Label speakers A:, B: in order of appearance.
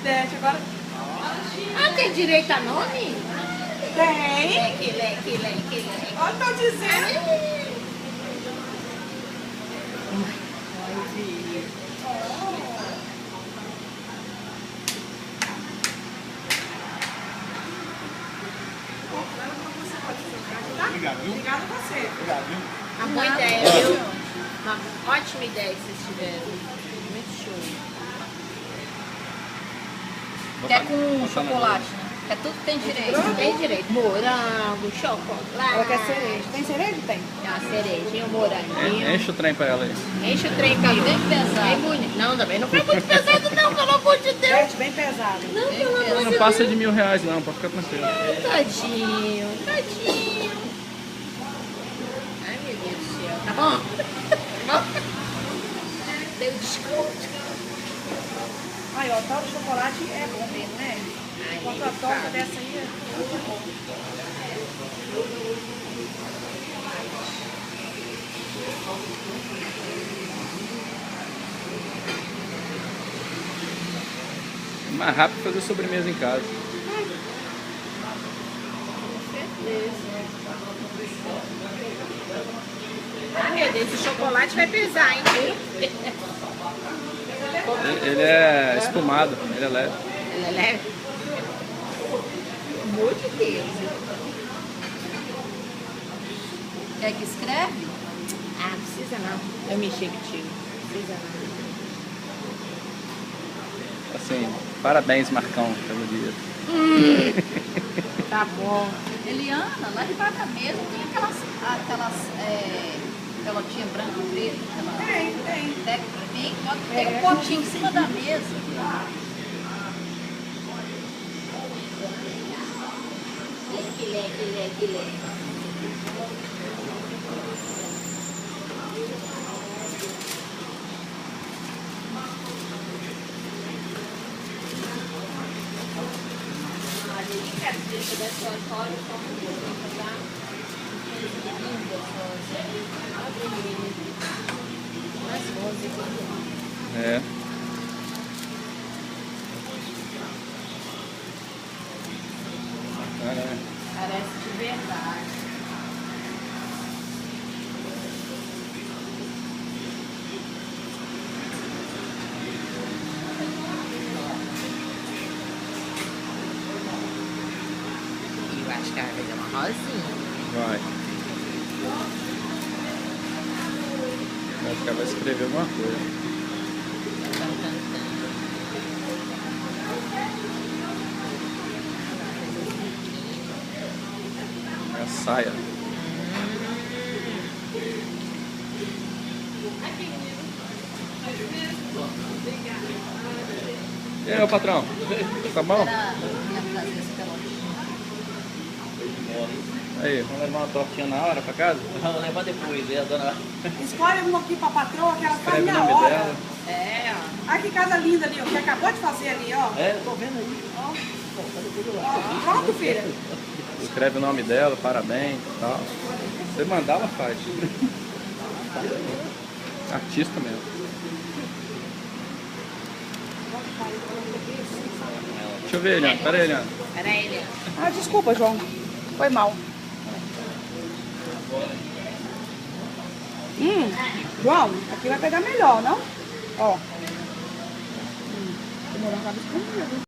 A: Dete, agora...
B: Ah, tem direito a nome?
A: Tem.
B: Leque.
A: Olha, eu tô dizendo.
C: Obrigado, viu?
A: Obrigada a você.
C: Obrigado, viu?
B: Uma boa ideia, viu? Uma ótima ideia que vocês tiveram. Muito show.
D: Quer com chocolate, né? É tudo que tem direito.
B: Tem direito. Morango, chocolate.
A: Ela quer cereja. Tem cereja? Tem.
B: Tem uma cerejinha, um moranguinho.
E: Enche o trem pra ela aí.
B: Enche o trem pra
D: Bem pesado.
B: Bem bonito. Não, também não foi muito pesado não, pelo amor de Deus.
A: Dete, bem pesado.
B: Não, pelo amor de
E: Não
B: Deus.
E: passa de R$1000 não, pode ficar tranquilo.
B: Tadinho. Ai, meu Deus do céu. Tá bom? Tá bom? Deu desconto.
A: Aí, ó, tal de chocolate é bom mesmo, né?
B: Ai,
A: Enquanto a torta dessa aí é muito bom.
E: É mais rápido fazer sobremesa em casa.
B: Ai, meu Deus, esse chocolate vai pesar, hein?
E: Ele é espumado, ele é leve.
B: Ele é leve? Pelo amor de Deus.
D: Quer que escreve?
B: Ah, não precisa não. Eu mexi contigo. Não precisa não.
E: Assim, parabéns Marcão pelo dia.
B: Tá bom.
D: Eliana, lá debaixo da mesa tem aquelas pelotinha branca e preta.
A: Tem.
D: Pega pra mim, tem um potinho em cima da mesa.
B: Leque.
E: É. Bacana, né?
B: Parece de verdade. Eu acho que ela vai dar uma rosinha.
E: Vai. Acho que ela vai escrever alguma coisa. É a saia. E aí, meu patrão? Tá bom?
D: Pra minha fazer esse pelotinho.
E: Aí, vamos levar uma tortinha na hora pra casa?
F: Vamos levar depois, a dona...
A: Escolhe uma aqui pra patroa que ela faz
E: Escreve o
A: na
E: nome
A: hora.
E: dela.
B: É, ó.
A: Ai, que casa linda ali, ó, que acabou de fazer ali, ó.
F: É, eu tô vendo aí.
A: Ó, pronto, filha.
E: Escreve o nome dela, parabéns e tal. Você mandar, ela faz. Artista mesmo. Deixa eu ver, Eliana. Pera aí, Eliana.
B: Peraí, Eliana.
A: Ah, desculpa, João. Foi mal. João, aqui vai pegar melhor, não? Ó. O morango tava escondido.